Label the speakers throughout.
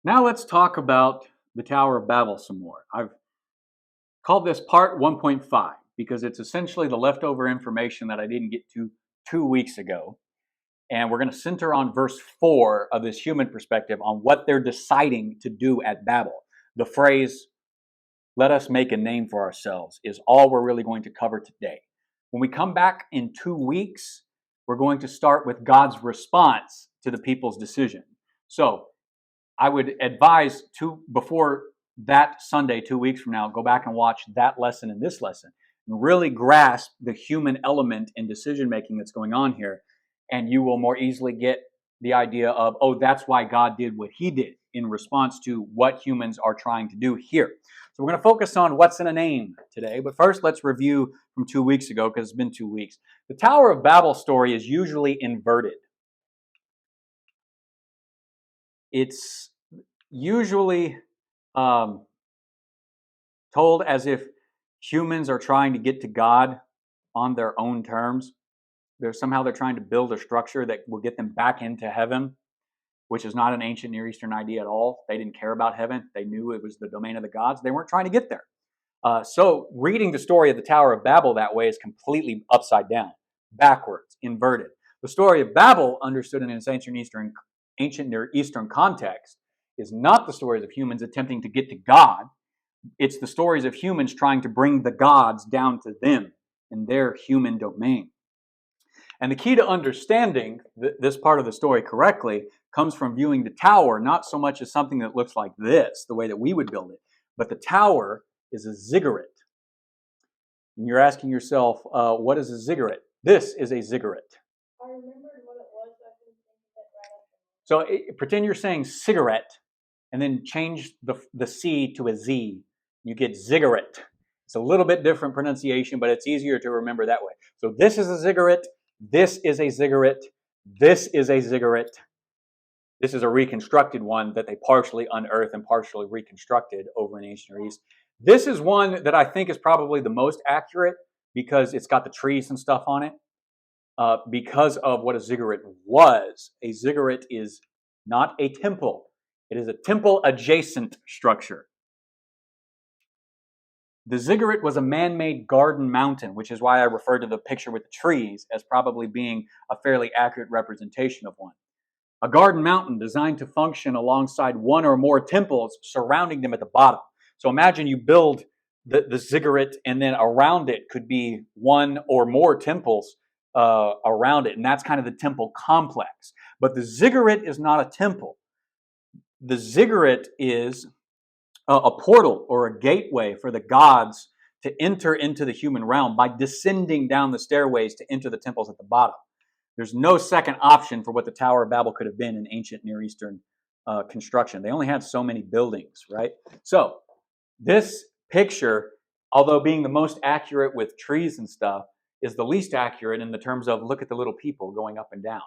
Speaker 1: Now let's talk about the Tower of Babel some more. I've called this part 1.5 because it's essentially the leftover information that I didn't get to 2 weeks ago. And we're going to center on verse 4 of this human perspective on what they're deciding to do at Babel. The phrase, let us make a name for ourselves, is all we're really going to cover today. When we come back in 2 weeks, we're going to start with God's response to the people's decision. So I would advise before that Sunday, 2 weeks from now, go back and watch that lesson and this lesson and really grasp the human element in decision making that's going on here. And you will more easily get the idea of, oh, that's why God did what he did in response to what humans are trying to do here. So we're going to focus on what's in a name today. But first, let's review from 2 weeks ago because it's been 2 weeks. The Tower of Babel story is usually inverted. It's usually told as if humans are trying to get to God on their own terms. They're trying to build a structure that will get them back into heaven, which is not an ancient Near Eastern idea at all. They didn't care about heaven. They knew it was the domain of the gods. They weren't trying to get there. So reading the story of the Tower of Babel that way is completely upside down, backwards, inverted. The story of Babel, understood in its ancient Near Eastern context, is not the stories of humans attempting to get to God. It's the stories of humans trying to bring the gods down to them in their human domain. And the key to understanding this part of the story correctly comes from viewing the tower not so much as something that looks like this, the way that we would build it, but the tower is a ziggurat. And you're asking yourself, what is a ziggurat? This is a ziggurat.
Speaker 2: I remembered what it was. I couldn't think of it right after.
Speaker 1: So pretend you're saying cigarette and then change the C to a Z. You get ziggurat. It's a little bit different pronunciation, but it's easier to remember that way. So this is a ziggurat. This is a ziggurat. This is a ziggurat. This is a reconstructed one that they partially unearthed and partially reconstructed over in ancient Near East. This is one that I think is probably the most accurate because it's got the trees and stuff on it. Because of what a ziggurat was. A ziggurat is not a temple. It is a temple-adjacent structure. The ziggurat was a man-made garden mountain, which is why I refer to the picture with the trees as probably being a fairly accurate representation of one. A garden mountain designed to function alongside one or more temples surrounding them at the bottom. So imagine you build the ziggurat and then around it could be one or more temples around it. And that's kind of the temple complex. But the ziggurat is not a temple. The ziggurat is a portal or a gateway for the gods to enter into the human realm by descending down the stairways to enter the temples at the bottom. There's no second option for what the Tower of Babel could have been in ancient Near Eastern construction. They only had so many buildings, right? So this picture, although being the most accurate with trees and stuff, is the least accurate in the terms of look at the little people going up and down.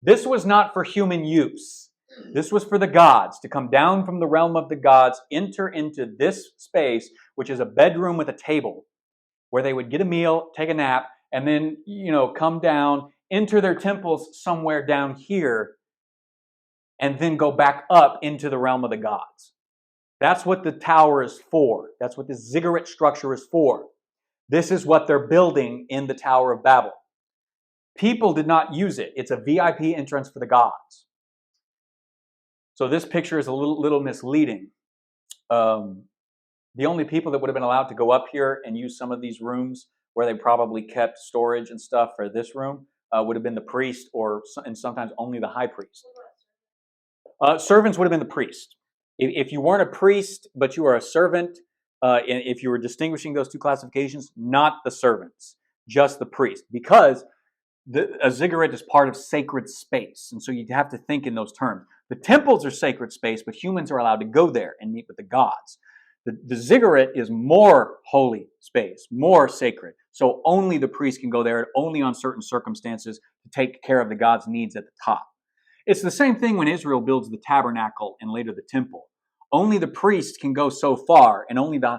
Speaker 1: This was not for human use. This was for the gods to come down from the realm of the gods, enter into this space, which is a bedroom with a table, where they would get a meal, take a nap, and then, come down, enter their temples somewhere down here, and then go back up into the realm of the gods. That's what the tower is for. That's what the ziggurat structure is for. This is what they're building in the Tower of Babel. People did not use it. It's a VIP entrance for the gods. So this picture is a little misleading. The only people that would have been allowed to go up here and use some of these rooms where they probably kept storage and stuff for this room would have been the priest and sometimes only the high priest. Servants would have been the priest. If you weren't a priest, but you were a servant, and if you were distinguishing those two classifications, not the servants, just the priest. Because a ziggurat is part of sacred space. And so you'd have to think in those terms. The temples are sacred space, but humans are allowed to go there and meet with the gods. The ziggurat is more holy space, more sacred. So only the priest can go there, only on certain circumstances to take care of the god's needs at the top. It's the same thing when Israel builds the tabernacle and later the temple. Only the priest can go so far, and only the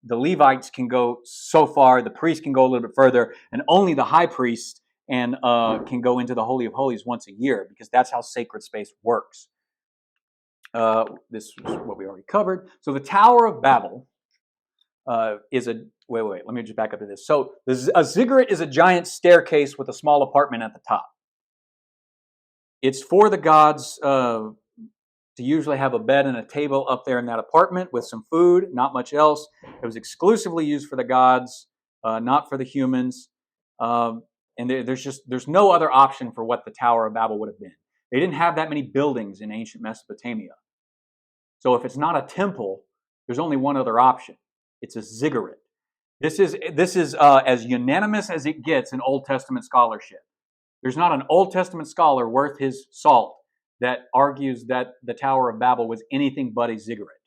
Speaker 1: Levites can go so far. The priest can go a little bit further, and only the high priest can go into the Holy of Holies once a year, because that's how sacred space works. This is what we already covered. So the Tower of Babel is a, wait, let me just back up to this. So a ziggurat is a giant staircase with a small apartment at the top. It's for the gods to usually have a bed and a table up there in that apartment with some food, not much else. It was exclusively used for the gods, not for the humans. And there's no other option for what the Tower of Babel would have been. They didn't have that many buildings in ancient Mesopotamia. So if it's not a temple, there's only one other option. It's a ziggurat. This is as unanimous as it gets in Old Testament scholarship. There's not an Old Testament scholar worth his salt that argues that the Tower of Babel was anything but a ziggurat.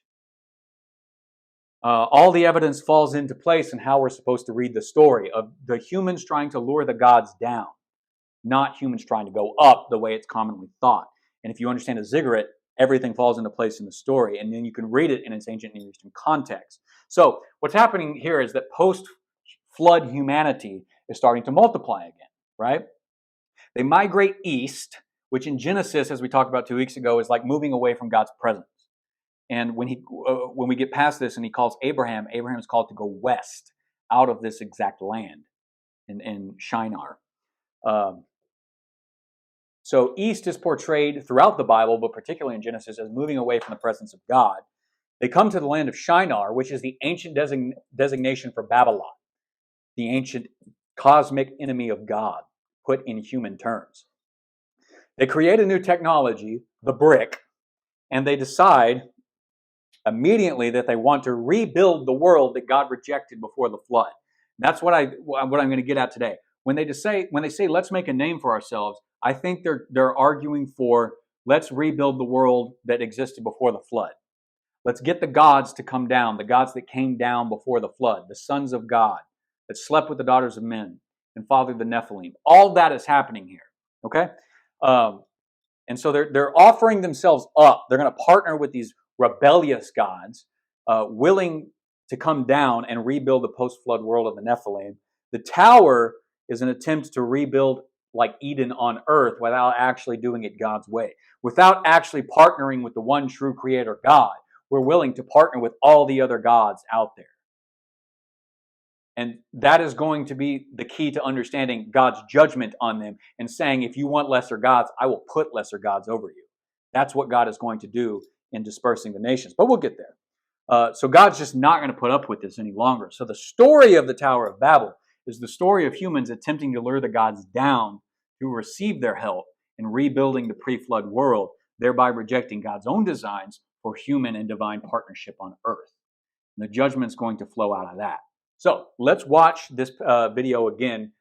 Speaker 1: All the evidence falls into place in how we're supposed to read the story of the humans trying to lure the gods down, not humans trying to go up the way it's commonly thought. And if you understand a ziggurat, everything falls into place in the story, and then you can read it in its ancient Near Eastern context. So what's happening here is that post-flood humanity is starting to multiply again, right? They migrate east, which in Genesis, as we talked about 2 weeks ago, is like moving away from God's presence. And when we get past this and he calls Abraham is called to go west out of this exact land in Shinar. So east is portrayed throughout the Bible, but particularly in Genesis, as moving away from the presence of God. They come to the land of Shinar, which is the ancient designation for Babylon, the ancient cosmic enemy of God, put in human terms. They create a new technology, the brick, and they decide immediately that they want to rebuild the world that God rejected before the flood. That's what I'm going to get at today. When they say let's make a name for ourselves, I think they're arguing for let's rebuild the world that existed before the flood. Let's get the gods to come down, the gods that came down before the flood, the sons of God that slept with the daughters of men and fathered the Nephilim. All that is happening here. Okay, and so they're offering themselves up. They're going to partner with these rebellious gods, willing to come down and rebuild the post-flood world of the Nephilim. The tower is an attempt to rebuild like Eden on earth without actually doing it God's way, without actually partnering with the one true creator God. We're willing to partner with all the other gods out there. And that is going to be the key to understanding God's judgment on them and saying, if you want lesser gods, I will put lesser gods over you. That's what God is going to do in dispersing the nations. But we'll get there. So God's just not going to put up with this any longer. So the story of the Tower of Babel is the story of humans attempting to lure the gods down to receive their help in rebuilding the pre-flood world, thereby rejecting God's own designs for human and divine partnership on earth. And the judgment's going to flow out of that. So let's watch this video again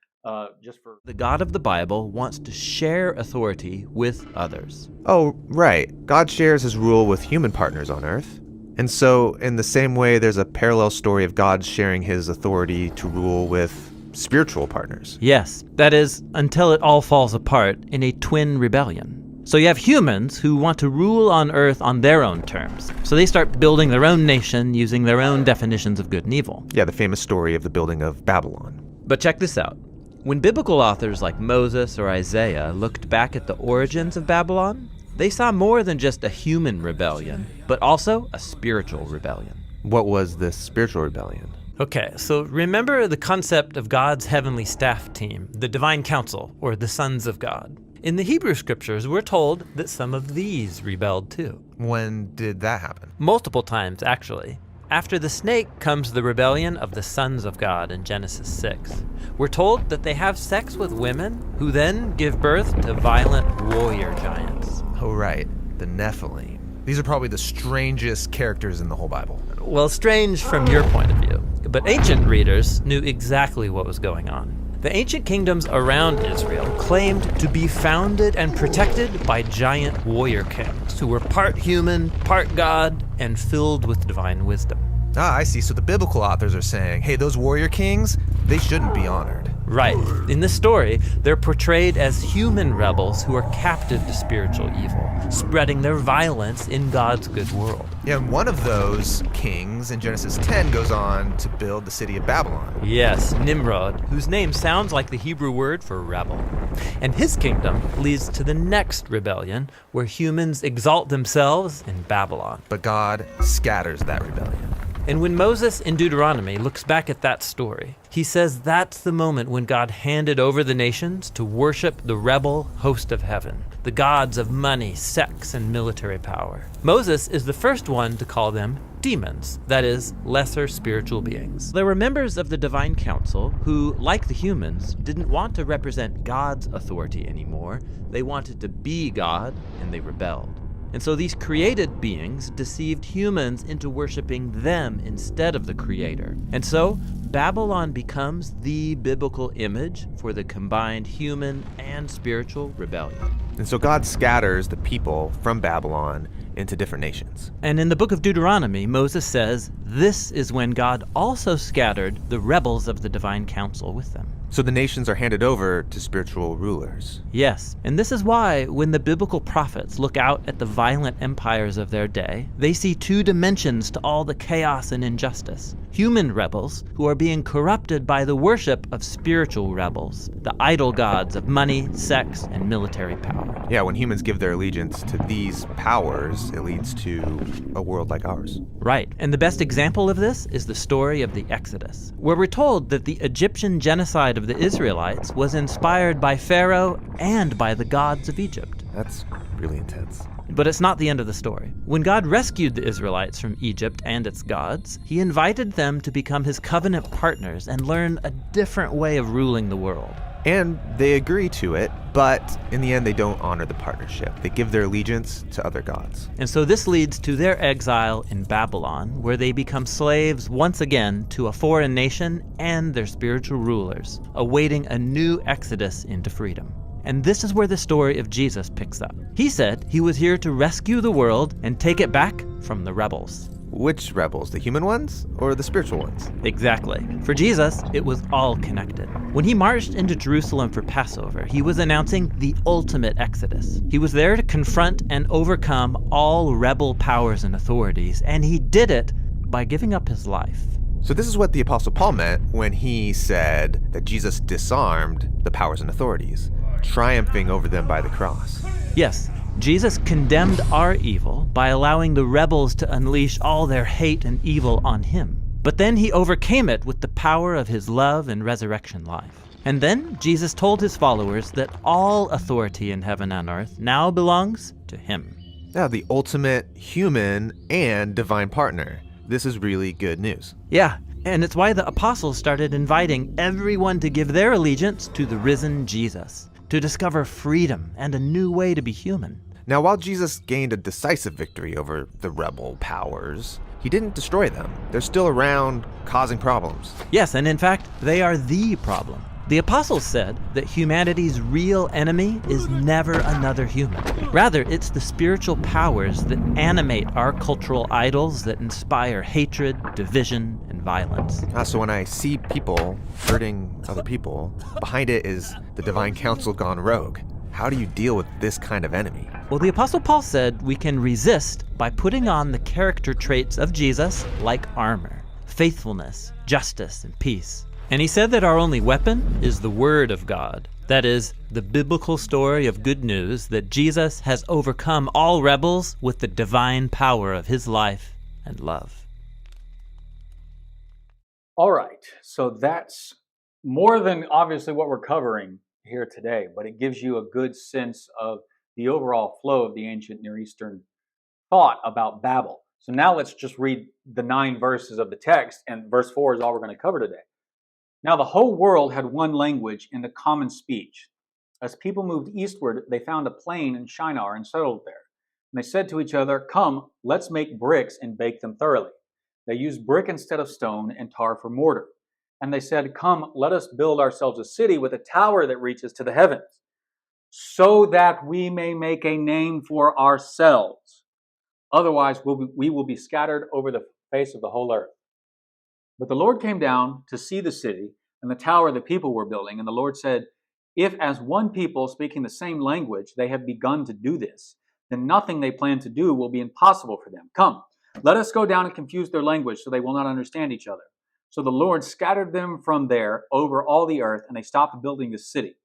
Speaker 1: just for...
Speaker 3: The God of the Bible wants to share authority with others.
Speaker 4: Oh, right. God shares his rule with human partners on earth. And so, in the same way, there's a parallel story of God sharing his authority to rule with spiritual partners.
Speaker 3: Yes, that is, until it all falls apart in a twin rebellion. So you have humans who want to rule on earth on their own terms. So they start building their own nation using their own definitions of good and evil.
Speaker 4: Yeah, the famous story of the building of Babylon.
Speaker 3: But check this out. When biblical authors like Moses or Isaiah looked back at the origins of Babylon, they saw more than just a human rebellion, but also a spiritual rebellion.
Speaker 4: What was this spiritual rebellion?
Speaker 3: Okay, so remember the concept of God's heavenly staff team, the divine council, or the sons of God. In the Hebrew scriptures, we're told that some of these rebelled too.
Speaker 4: When did that happen?
Speaker 3: Multiple times, actually. After the snake comes the rebellion of the sons of God in Genesis 6. We're told that they have sex with women who then give birth to violent warrior giants.
Speaker 4: Oh, right. The Nephilim. These are probably the strangest characters in the whole Bible.
Speaker 3: Well, strange from your point of view. But ancient readers knew exactly what was going on. The ancient kingdoms around Israel claimed to be founded and protected by giant warrior kings who were part human, part God, and filled with divine wisdom.
Speaker 4: Ah, I see. So the biblical authors are saying, hey, those warrior kings, they shouldn't be honored.
Speaker 3: Right. In this story, they're portrayed as human rebels who are captive to spiritual evil, spreading their violence in God's good world.
Speaker 4: Yeah, and one of those kings in Genesis 10 goes on to build the city of Babylon.
Speaker 3: Yes, Nimrod, whose name sounds like the Hebrew word for rebel. And his kingdom leads to the next rebellion, where humans exalt themselves in Babylon.
Speaker 4: But God scatters that rebellion.
Speaker 3: And when Moses in Deuteronomy looks back at that story, he says that's the moment when God handed over the nations to worship the rebel host of heaven, the gods of money, sex, and military power. Moses is the first one to call them demons, that is, lesser spiritual beings. They were members of the divine council who, like the humans, didn't want to represent God's authority anymore. They wanted to be God, and they rebelled. And so these created beings deceived humans into worshiping them instead of the Creator. And so Babylon becomes the biblical image for the combined human and spiritual rebellion.
Speaker 4: And so God scatters the people from Babylon into different nations.
Speaker 3: And in the book of Deuteronomy, Moses says this is when God also scattered the rebels of the divine council with them.
Speaker 4: So the nations are handed over to spiritual rulers.
Speaker 3: Yes, and this is why when the biblical prophets look out at the violent empires of their day, they see two dimensions to all the chaos and injustice. Human rebels who are being corrupted by the worship of spiritual rebels, the idol gods of money, sex, and military power.
Speaker 4: Yeah, when humans give their allegiance to these powers, it leads to a world like ours.
Speaker 3: Right, and the best example of this is the story of the Exodus, where we're told that the Egyptian genocide of the Israelites was inspired by Pharaoh and by the gods of Egypt.
Speaker 4: That's really intense.
Speaker 3: But it's not the end of the story. When God rescued the Israelites from Egypt and its gods, he invited them to become his covenant partners and learn a different way of ruling the world.
Speaker 4: And they agree to it, but in the end they don't honor the partnership. They give their allegiance to other gods.
Speaker 3: And so this leads to their exile in Babylon, where they become slaves once again to a foreign nation and their spiritual rulers, awaiting a new exodus into freedom. And this is where the story of Jesus picks up. He said he was here to rescue the world and take it back from the rebels.
Speaker 4: Which rebels? The human ones or the spiritual ones?
Speaker 3: Exactly. For Jesus, it was all connected. When he marched into Jerusalem for Passover, he was announcing the ultimate exodus. He was there to confront and overcome all rebel powers and authorities, and he did it by giving up his life.
Speaker 4: So this is what the Apostle Paul meant when he said that Jesus disarmed the powers and authorities, triumphing over them by the cross.
Speaker 3: Yes, Jesus condemned our evil by allowing the rebels to unleash all their hate and evil on him. But then he overcame it with the power of his love and resurrection life. And then Jesus told his followers that all authority in heaven and earth now belongs to him.
Speaker 4: Now, the ultimate human and divine partner. This is really good news.
Speaker 3: Yeah, and it's why the apostles started inviting everyone to give their allegiance to the risen Jesus, to discover freedom and a new way to be human.
Speaker 4: Now, while Jesus gained a decisive victory over the rebel powers, he didn't destroy them. They're still around, causing problems.
Speaker 3: Yes, and in fact, they are the problem. The apostles said that humanity's real enemy is never another human. Rather, it's the spiritual powers that animate our cultural idols that inspire hatred, division, and violence.
Speaker 4: So when I see people hurting other people, behind it is the divine council gone rogue. How do you deal with this kind of enemy?
Speaker 3: Well, the Apostle Paul said we can resist by putting on the character traits of Jesus like armor, faithfulness, justice, and peace. And he said that our only weapon is the Word of God. That is, the biblical story of good news that Jesus has overcome all rebels with the divine power of his life and love.
Speaker 1: All right, so that's more than obviously what we're covering here today, but it gives you a good sense of the overall flow of the ancient Near Eastern thought about Babel. So now let's just read the 9 verses of the text, and verse 4 is all we're going to cover today. Now the whole world had one language and a common speech. As people moved eastward, they found a plain in Shinar and settled there. And they said to each other, "Come, let's make bricks and bake them thoroughly." They used brick instead of stone and tar for mortar. And they said, "Come, let us build ourselves a city with a tower that reaches to the heavens, so that we may make a name for ourselves. Otherwise, we will be scattered over the face of the whole earth." But the Lord came down to see the city and the tower the people were building. And the Lord said, if as one people speaking the same language they have begun to do this, then nothing they plan to do will be impossible for them. Come, let us go down and confuse their language so they will not understand each other. So the Lord scattered them from there over all the earth, and they stopped building the city.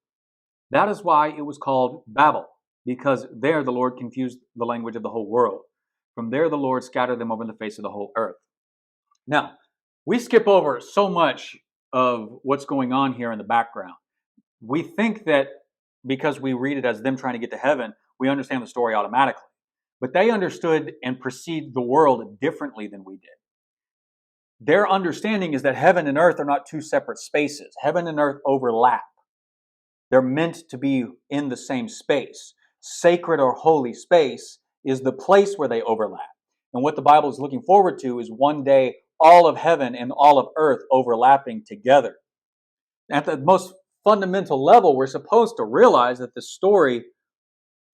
Speaker 1: That is why it was called Babel, because there the Lord confused the language of the whole world. From there the Lord scattered them over the face of the whole earth. Now, we skip over so much of what's going on here in the background. We think that because we read it as them trying to get to heaven, we understand the story automatically. But they understood and perceived the world differently than we did. Their understanding is that heaven and earth are not two separate spaces. Heaven and earth overlap. They're meant to be in the same space. Sacred or holy space is the place where they overlap. And what the Bible is looking forward to is one day all of heaven and all of earth overlapping together. At the most fundamental level, we're supposed to realize that the story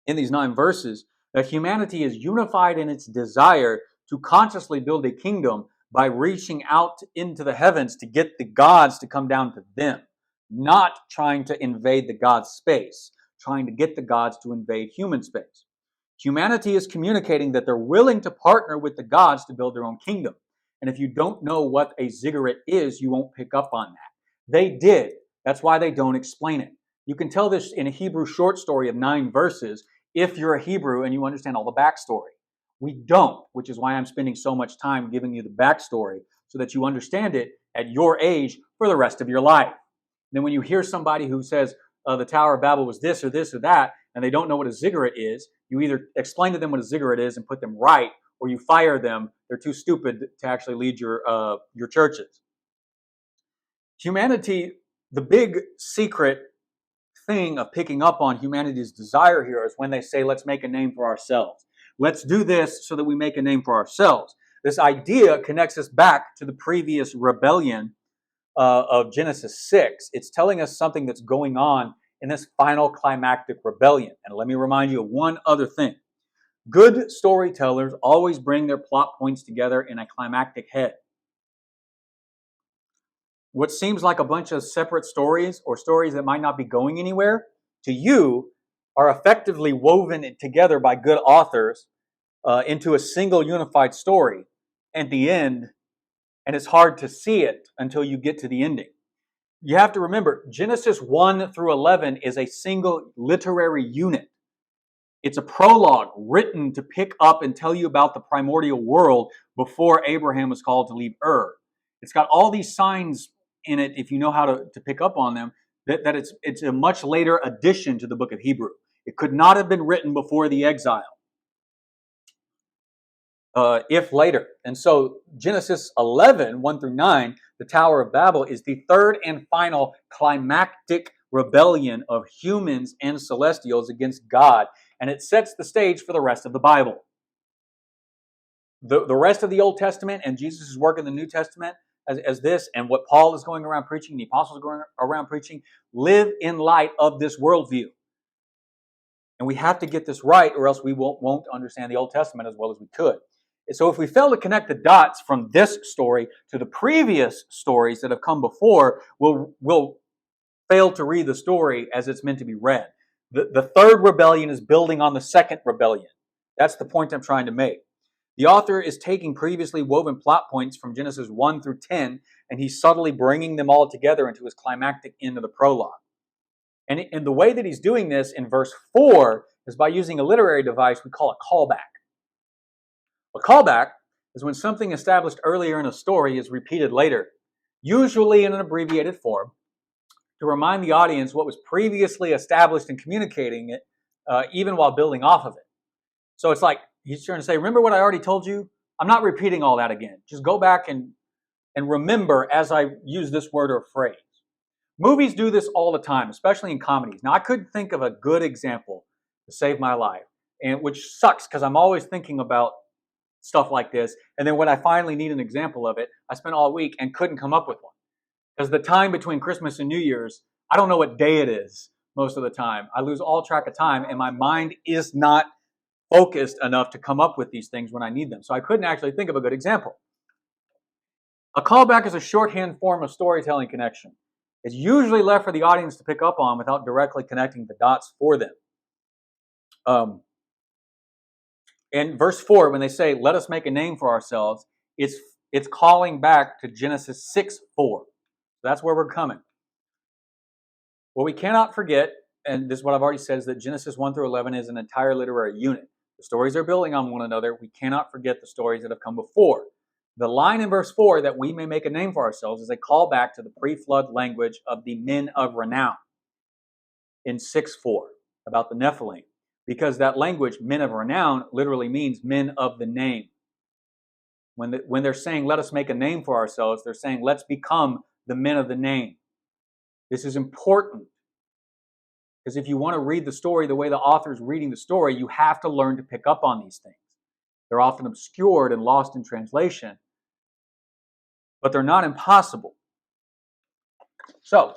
Speaker 1: in these 9 verses, that humanity is unified in its desire to consciously build a kingdom by reaching out into the heavens to get the gods to come down to them, not trying to invade the God's space, trying to get the gods to invade human space. Humanity is communicating that they're willing to partner with the gods to build their own kingdom. And if you don't know what a ziggurat is, you won't pick up on that. They did. That's why they don't explain it. You can tell this in a Hebrew short story of 9 verses if you're a Hebrew and you understand all the backstory. We don't, which is why I'm spending so much time giving you the backstory so that you understand it at your age for the rest of your life. Then when you hear somebody who says the Tower of Babel was this or that, and they don't know what a ziggurat is, you either explain to them what a ziggurat is and put them right, or you fire them. They're too stupid to actually lead your churches. Humanity, the big secret thing of picking up on humanity's desire here is when they say, let's make a name for ourselves. Let's do this so that we make a name for ourselves. This idea connects us back to the previous rebellion of Genesis 6. It's telling us something that's going on in this final climactic rebellion. And let me remind you of one other thing. Good storytellers always bring their plot points together in a climactic head. What seems like a bunch of separate stories or stories that might not be going anywhere, to you are effectively woven together by good authors into a single unified story at the end, and it's hard to see it until you get to the ending. You have to remember, Genesis 1 through 11 is a single literary unit. It's a prologue written to pick up and tell you about the primordial world before Abraham was called to leave Ur. It's got all these signs in it, if you know how to pick up on them, that it's a much later addition to the book of Hebrew. It could not have been written before the exile, if later. And so Genesis 11, 1 through 9, the Tower of Babel, is the third and final climactic rebellion of humans and celestials against God, and it sets the stage for the rest of the Bible. The rest of the Old Testament and Jesus' work in the New Testament as this, and what Paul is going around preaching, the apostles are going around preaching, live in light of this worldview. And we have to get this right, or else we won't understand the Old Testament as well as we could. And so if we fail to connect the dots from this story to the previous stories that have come before, we'll fail to read the story as it's meant to be read. The third rebellion is building on the second rebellion. That's the point I'm trying to make. The author is taking previously woven plot points from Genesis 1 through 10, and he's subtly bringing them all together into his climactic end of the prologue. And the way that he's doing this in verse 4 is by using a literary device we call a callback. A callback is when something established earlier in a story is repeated later, usually in an abbreviated form, to remind the audience what was previously established and communicating it, even while building off of it. So it's like he's trying to say, remember what I already told you? I'm not repeating all that again. Just go back and remember as I use this word or phrase. Movies do this all the time, especially in comedies. Now, I couldn't think of a good example to save my life, and which sucks because I'm always thinking about stuff like this. And then when I finally need an example of it, I spent all week and couldn't come up with one. Because the time between Christmas and New Year's, I don't know what day it is most of the time. I lose all track of time, and my mind is not focused enough to come up with these things when I need them. So I couldn't actually think of a good example. A callback is a shorthand form of storytelling connection. It's usually left for the audience to pick up on without directly connecting the dots for them. In verse 4, when they say, let us make a name for ourselves, it's calling back to Genesis 6:4. That's where we're coming. What we cannot forget, and this is what I've already said, is that Genesis 1 through 11 is an entire literary unit. The stories are building on one another. We cannot forget the stories that have come before. The line in verse 4, that we may make a name for ourselves, is a callback to the pre-flood language of the men of renown in 6:4 about the Nephilim. Because that language, men of renown, literally means men of the name. When they're saying, let us make a name for ourselves, they're saying, let's become the men of the name. This is important. Because if you want to read the story the way the author is reading the story, you have to learn to pick up on these things. They're often obscured and lost in translation, but they're not impossible. So,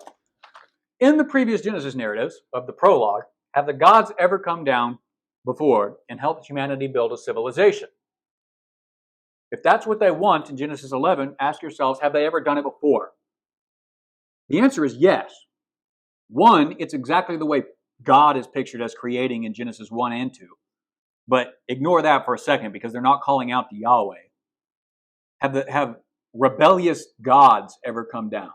Speaker 1: in the previous Genesis narratives of the prologue, have the gods ever come down before and helped humanity build a civilization? If that's what they want in Genesis 11, ask yourselves, have they ever done it before? The answer is yes. One, it's exactly the way God is pictured as creating in Genesis 1 and 2. But ignore that for a second because they're not calling out to Yahweh. Have rebellious gods ever come down?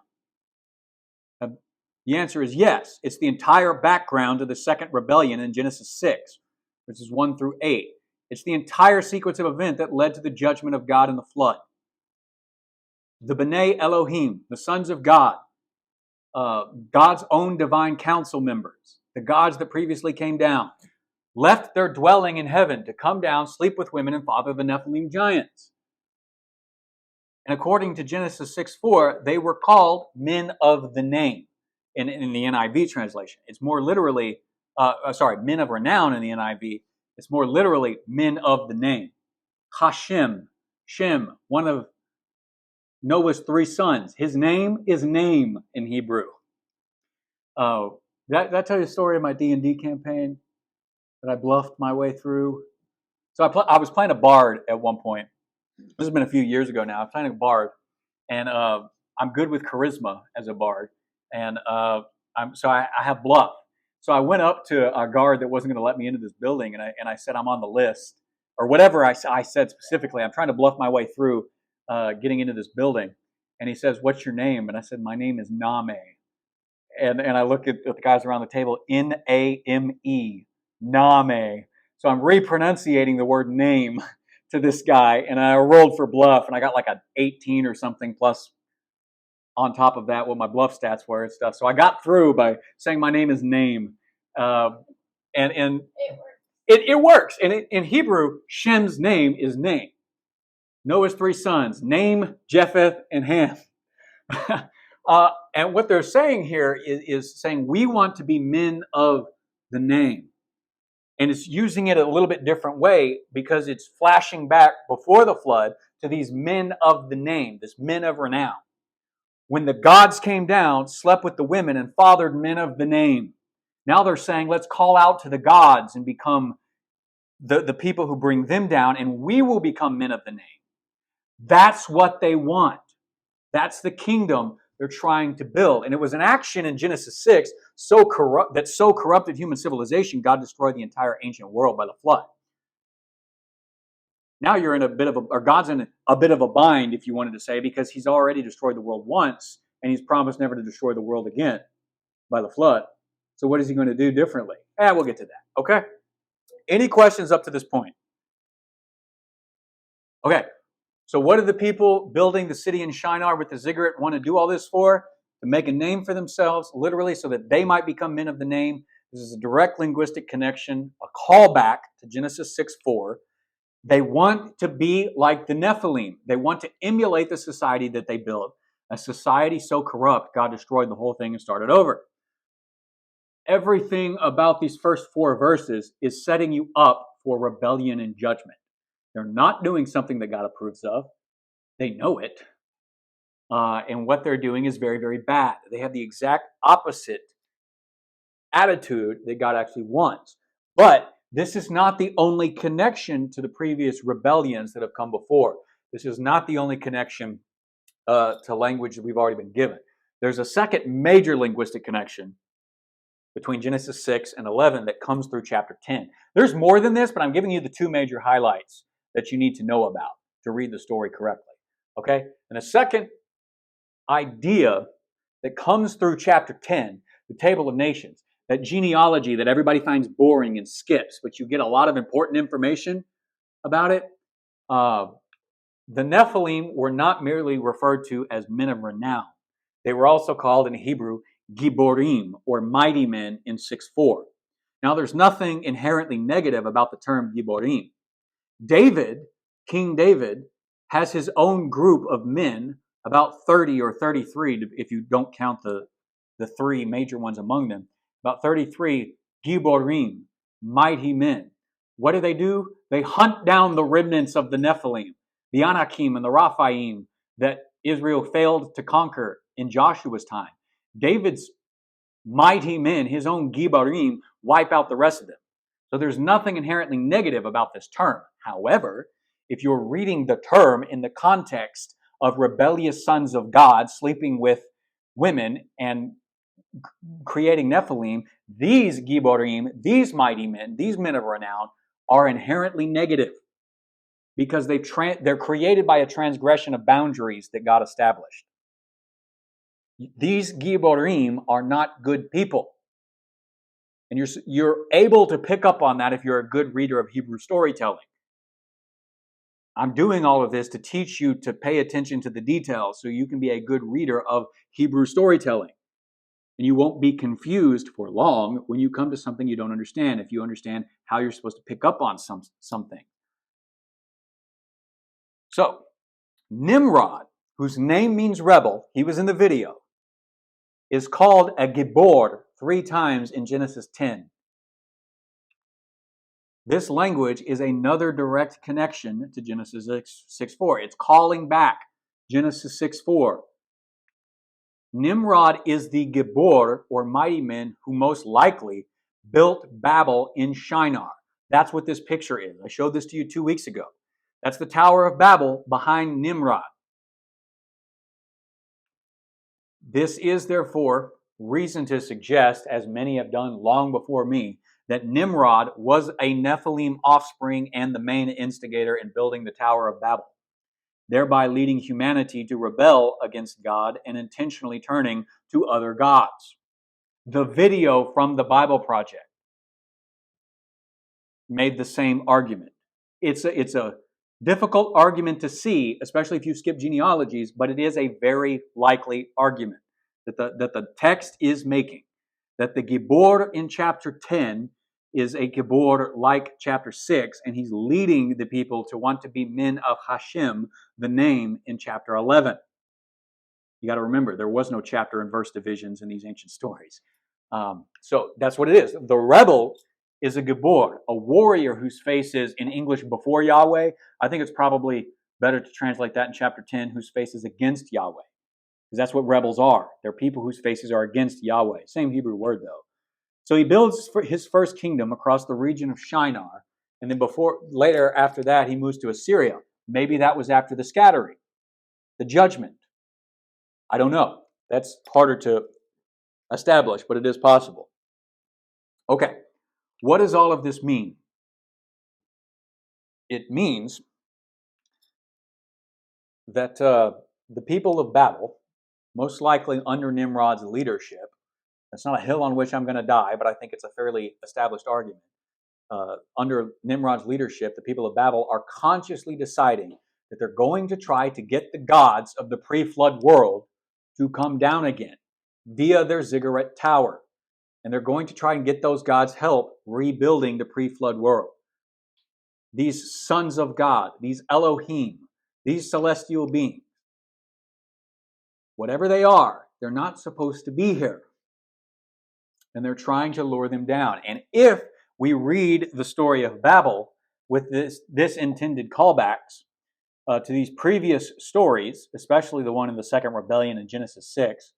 Speaker 1: The answer is yes. It's the entire background to the second rebellion in Genesis 6, verses 1 through 8. It's the entire sequence of events that led to the judgment of God in the flood. The B'nai Elohim, the sons of God, God's own divine council members, the gods that previously came down, left their dwelling in heaven to come down, sleep with women, and father the Nephilim giants. And according to Genesis 6:4, they were called men of the name in the NIV translation. It's more literally, men of renown in the NIV. It's more literally men of the name. Hashem, Shem, one of Noah's 3 sons. His name is name in Hebrew. Did I tell you a story of my D&D campaign that I bluffed my way through? So I was playing a bard at one point. This has been a few years ago now. I'm playing a bard, and I'm good with charisma as a bard, and I have bluff. So I went up to a guard that wasn't going to let me into this building, and I said I'm on the list, or whatever I said specifically. I'm trying to bluff my way through getting into this building, and he says, "What's your name?" And I said, "My name is Name." And I look at the guys around the table, Name, Name. So I'm repronunciating the word name to this guy, and I rolled for bluff, and I got like an 18 or something plus on top of that what my bluff stats were and stuff. So I got through by saying my name is name, and it works. And in Hebrew, Shem's name is name. Noah's 3 sons, Name, Japheth, and Ham. And what they're saying here is saying we want to be men of the name. And it's using it a little bit different way because it's flashing back before the flood to these men of the name, this men of renown. When the gods came down, slept with the women, and fathered men of the name. Now they're saying, let's call out to the gods and become the people who bring them down, and we will become men of the name. That's what they want. That's the kingdom they're trying to build. And it was an action in Genesis 6 that so corrupted human civilization, God destroyed the entire ancient world by the flood. Now you're in God's in a bit of a bind, if you wanted to say, because he's already destroyed the world once, and he's promised never to destroy the world again by the flood. So what is he going to do differently? We'll get to that, okay? Any questions up to this point? Okay, so what do the people building the city in Shinar with the ziggurat want to do all this for? To make a name for themselves, literally, so that they might become men of the name. This is a direct linguistic connection, a callback to Genesis 6:4. They want to be like the Nephilim. They want to emulate the society that they built. A society so corrupt, God destroyed the whole thing and started over. Everything about these first 4 verses is setting you up for rebellion and judgment. They're not doing something that God approves of. They know it. And what they're doing is very, very bad. They have the exact opposite attitude that God actually wants. But this is not the only connection to the previous rebellions that have come before. This is not the only connection to language that we've already been given. There's a second major linguistic connection between Genesis 6 and 11 that comes through chapter 10. There's more than this, but I'm giving you the two major highlights that you need to know about to read the story correctly. Okay? And a second idea that comes through chapter 10, the Table of Nations, that genealogy that everybody finds boring and skips, but you get a lot of important information about it. The Nephilim were not merely referred to as men of renown. They were also called in Hebrew Giborim, or mighty men in 6:4. Now, there's nothing inherently negative about the term Giborim. David, King David, has his own group of men, about 30 or 33, if you don't count the three major ones among them, about 33 Giborim, mighty men. What do? They hunt down the remnants of the Nephilim, the Anakim and the Raphaim that Israel failed to conquer in Joshua's time. David's mighty men, his own Giborim, wipe out the rest of them. So there's nothing inherently negative about this term. However, if you're reading the term in the context of rebellious sons of God sleeping with women and creating Nephilim, these Giborim, these mighty men, these men of renown, are inherently negative because they're created by a transgression of boundaries that God established. These Giborim are not good people. And you're able to pick up on that if you're a good reader of Hebrew storytelling. I'm doing all of this to teach you to pay attention to the details so you can be a good reader of Hebrew storytelling. And you won't be confused for long when you come to something you don't understand, if you understand how you're supposed to pick up on something. So, Nimrod, whose name means rebel, he was in the video, is called a Gibor 3 times in Genesis 10. This language is another direct connection to Genesis 6:4. It's calling back Genesis 6:4. Nimrod is the Gibor, or mighty man, who most likely built Babel in Shinar. That's what this picture is. I showed this to you 2 weeks ago. That's the Tower of Babel behind Nimrod. This is, therefore, reason to suggest, as many have done long before me, that Nimrod was a Nephilim offspring and the main instigator in building the Tower of Babel, thereby leading humanity to rebel against God and intentionally turning to other gods. The video from the Bible Project made the same argument. It's a difficult argument to see, especially if you skip genealogies, but it is a very likely argument that the text is making, that the Gibor in chapter 10 is a Gibor like chapter 6, and he's leading the people to want to be men of Hashem, the name in chapter 11. You got to remember, there was no chapter and verse divisions in these ancient stories. So that's what it is. The rebel is a Gibor, a warrior whose face is, in English, before Yahweh. I think it's probably better to translate that in chapter 10, whose face is against Yahweh. Because that's what rebels are. They're people whose faces are against Yahweh. Same Hebrew word, though. So he builds his first kingdom across the region of Shinar, and then later after that, he moves to Assyria. Maybe that was after the scattering, the judgment. I don't know. That's harder to establish, but it is possible. Okay, what does all of this mean? It means that the people of Babel, most likely under Nimrod's leadership, that's not a hill on which I'm going to die, but I think it's a fairly established argument. Under Nimrod's leadership, the people of Babel are consciously deciding that they're going to try to get the gods of the pre-flood world to come down again via their ziggurat tower. And they're going to try and get those gods' help rebuilding the pre-flood world. These sons of God, these Elohim, these celestial beings, whatever they are, they're not supposed to be here. And they're trying to lure them down. And if we read the story of Babel with this intended callbacks to these previous stories, especially the one in the second rebellion in Genesis 6,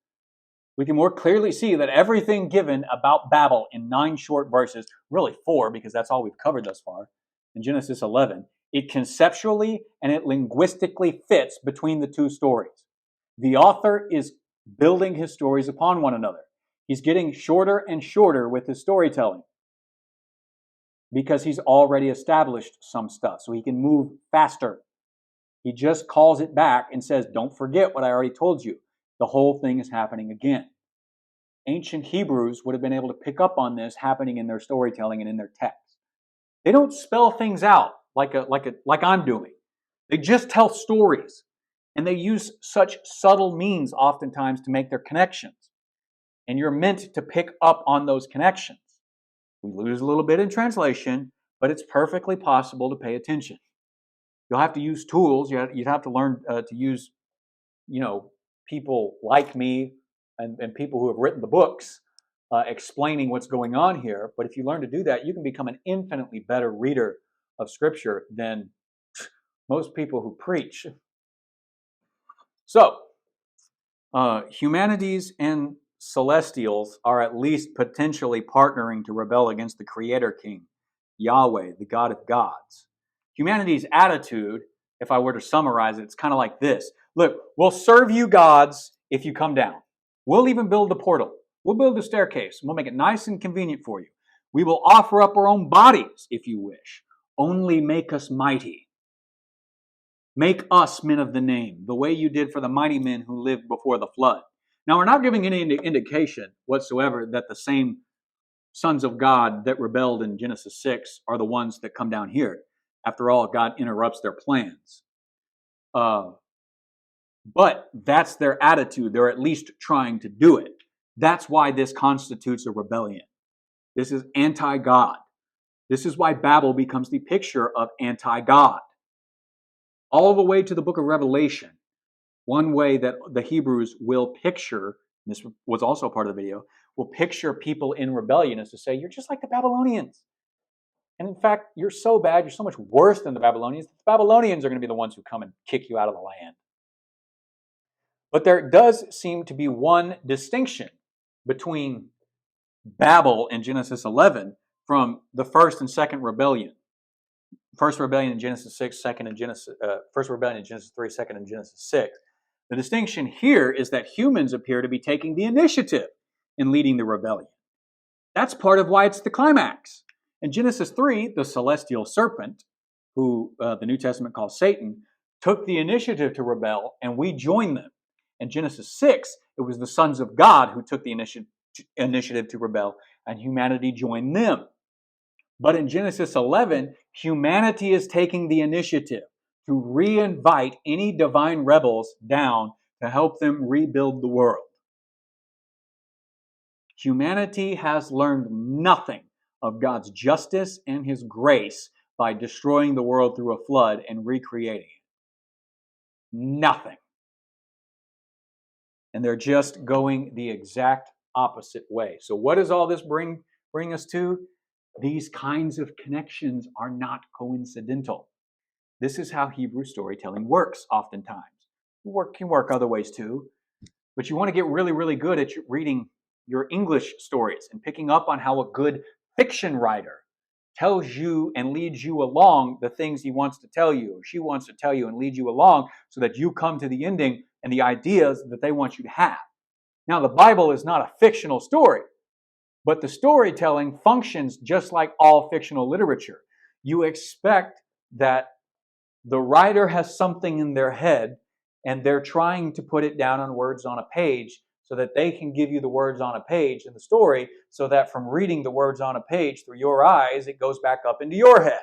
Speaker 1: we can more clearly see that everything given about Babel in 9 short verses, really 4 because that's all we've covered thus far, in Genesis 11, it conceptually and it linguistically fits between the two stories. The author is building his stories upon one another. He's getting shorter and shorter with his storytelling because he's already established some stuff, so he can move faster. He just calls it back and says, don't forget what I already told you. The whole thing is happening again. Ancient Hebrews would have been able to pick up on this happening in their storytelling and in their text. They don't spell things out like I'm doing. They just tell stories, and they use such subtle means oftentimes to make their connections. And you're meant to pick up on those connections. We lose a little bit in translation, but it's perfectly possible to pay attention. You'll have to use tools. You'd have to learn to use, people like me and people who have written the books explaining what's going on here. But if you learn to do that, you can become an infinitely better reader of Scripture than most people who preach. So, humanities and celestials are at least potentially partnering to rebel against the Creator King, Yahweh, the God of gods. Humanity's attitude, if I were to summarize it, it's kind of like this. Look, we'll serve you gods if you come down. We'll even build the portal. We'll build the staircase. We'll make it nice and convenient for you. We will offer up our own bodies if you wish. Only make us mighty. Make us men of the name, the way you did for the mighty men who lived before the flood. Now, we're not giving any indication whatsoever that the same sons of God that rebelled in Genesis 6 are the ones that come down here. After all, God interrupts their plans. But that's their attitude. They're at least trying to do it. That's why this constitutes a rebellion. This is anti-God. This is why Babel becomes the picture of anti-God. All the way to the book of Revelation, one way that the Hebrews will picture, this was also part of the video, will picture people in rebellion is to say, you're just like the Babylonians. And in fact, you're so bad, you're so much worse than the Babylonians, that the Babylonians are going to be the ones who come and kick you out of the land. But there does seem to be one distinction between Babel in Genesis 11 from the first and second rebellion. First rebellion in Genesis 6, first rebellion in Genesis 3, second in Genesis 6. The distinction here is that humans appear to be taking the initiative in leading the rebellion. That's part of why it's the climax. In Genesis 3, the celestial serpent, who the New Testament calls Satan, took the initiative to rebel, and we joined them. In Genesis 6, it was the sons of God who took the initiative to rebel, and humanity joined them. But in Genesis 11, humanity is taking the initiative to re-invite any divine rebels down to help them rebuild the world. Humanity has learned nothing of God's justice and His grace by destroying the world through a flood and recreating it. Nothing. And they're just going the exact opposite way. So what does all this bring us to? These kinds of connections are not coincidental. This is how Hebrew storytelling works oftentimes. It can work other ways too. But you want to get really, really good at reading your English stories and picking up on how a good fiction writer tells you and leads you along the things he wants to tell you, or she wants to tell you and lead you along so that you come to the ending and the ideas that they want you to have. Now, the Bible is not a fictional story, but the storytelling functions just like all fictional literature. You expect that the writer has something in their head and they're trying to put it down on words on a page so that they can give you the words on a page in the story, so that from reading the words on a page through your eyes, it goes back up into your head.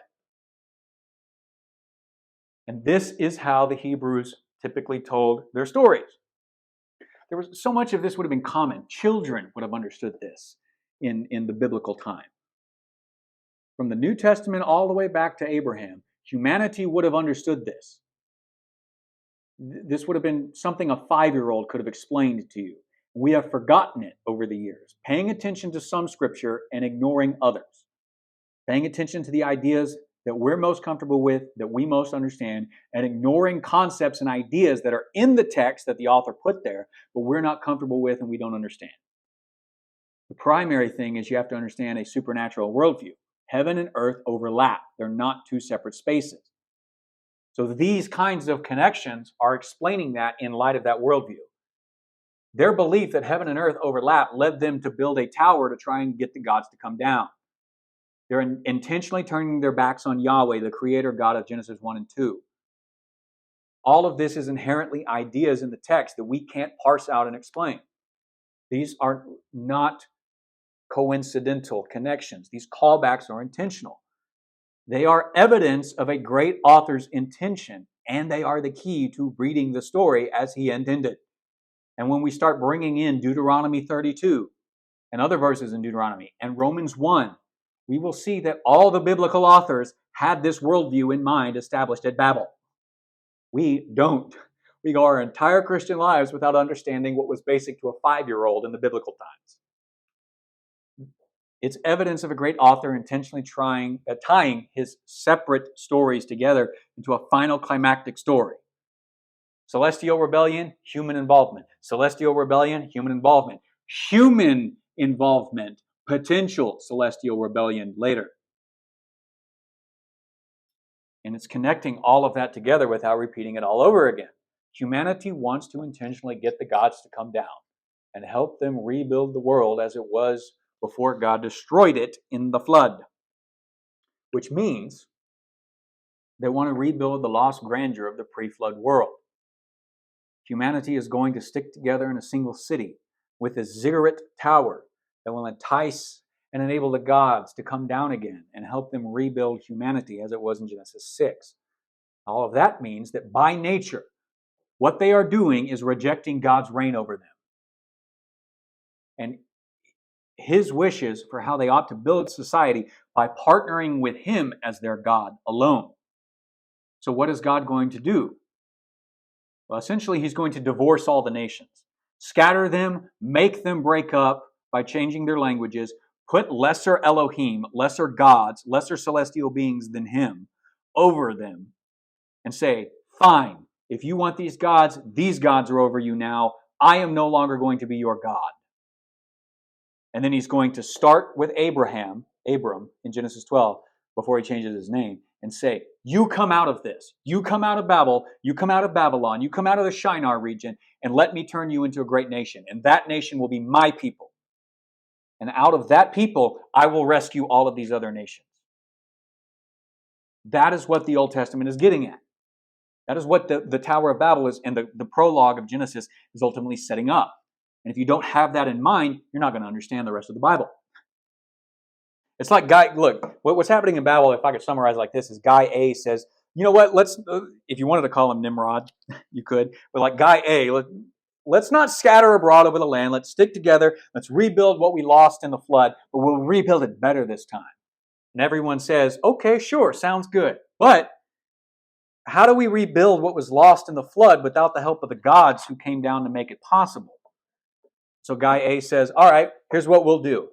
Speaker 1: And this is how the Hebrews typically told their stories. There was so much of this would have been common. Children would have understood this in the biblical time. From the New Testament all the way back to Abraham, humanity would have understood this. This would have been something a 5-year-old could have explained to you. We have forgotten it over the years, paying attention to some scripture and ignoring others. Paying attention to the ideas that we're most comfortable with, that we most understand, and ignoring concepts and ideas that are in the text that the author put there, but we're not comfortable with and we don't understand. The primary thing is you have to understand a supernatural worldview. Heaven and earth overlap. They're not two separate spaces. So these kinds of connections are explaining that in light of that worldview. Their belief that heaven and earth overlap led them to build a tower to try and get the gods to come down. They're intentionally turning their backs on Yahweh, the creator God of Genesis 1 and 2. All of this is inherently ideas in the text that we can't parse out and explain. These are not coincidental connections. These callbacks are intentional. They are evidence of a great author's intention, and they are the key to reading the story as he intended. And when we start bringing in Deuteronomy 32 and other verses in Deuteronomy and Romans 1, we will see that all the biblical authors had this worldview in mind established at Babel. We don't. We go our entire Christian lives without understanding what was basic to a 5-year-old in the biblical times. It's evidence of a great author intentionally tying his separate stories together into a final climactic story. Celestial rebellion, human involvement. Celestial rebellion, human involvement. Human involvement, potential celestial rebellion later. And it's connecting all of that together without repeating it all over again. Humanity wants to intentionally get the gods to come down and help them rebuild the world as it was before God destroyed it in the flood. Which means they want to rebuild the lost grandeur of the pre-flood world. Humanity is going to stick together in a single city with a ziggurat tower that will entice and enable the gods to come down again and help them rebuild humanity as it was in Genesis 6. All of that means that by nature, what they are doing is rejecting God's reign over them. And his wishes for how they ought to build society by partnering with him as their God alone. So what is God going to do? Well, essentially, he's going to divorce all the nations, scatter them, make them break up by changing their languages, put lesser Elohim, lesser gods, lesser celestial beings than him over them, and say, fine, if you want these gods are over you now. I am no longer going to be your God. And then he's going to start with Abram in Genesis 12, before he changes his name, and say, you come out of this. You come out of Babel. You come out of Babylon. You come out of the Shinar region, and let me turn you into a great nation. And that nation will be my people. And out of that people, I will rescue all of these other nations. That is what the Old Testament is getting at. That is what the Tower of Babel is, and the prologue of Genesis is ultimately setting up. And if you don't have that in mind, you're not going to understand the rest of the Bible. It's like what's happening in Babel, if I could summarize like this, is guy A says, you know what, if you wanted to call him Nimrod, you could, but like guy A, let's not scatter abroad over the land, let's stick together, let's rebuild what we lost in the flood, but we'll rebuild it better this time. And everyone says, okay, sure, sounds good. But how do we rebuild what was lost in the flood without the help of the gods who came down to make it possible? So guy A says, all right, here's what we'll do.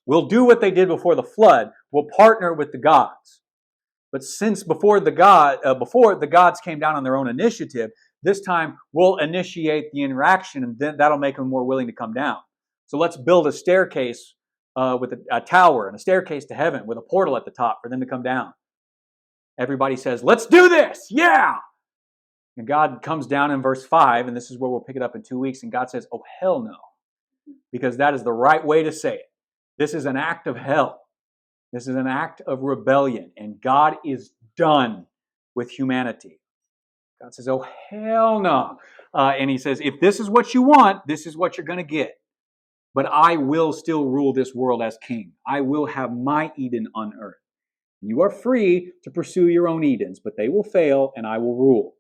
Speaker 1: We'll do what they did before the flood. We'll partner with the gods. But since before the gods came down on their own initiative, this time we'll initiate the interaction, and then that'll make them more willing to come down. So let's build a staircase with a tower and a staircase to heaven with a portal at the top for them to come down. Everybody says, let's do this! Yeah! And God comes down in verse 5, and this is where we'll pick it up in 2 weeks, and God says, oh, hell no. Because that is the right way to say it. This is an act of hell. This is an act of rebellion, and God is done with humanity. God says, oh, hell no. And he says, if this is what you want, this is what you're going to get. But I will still rule this world as king. I will have my Eden on earth. You are free to pursue your own Edens, but they will fail, and I will rule.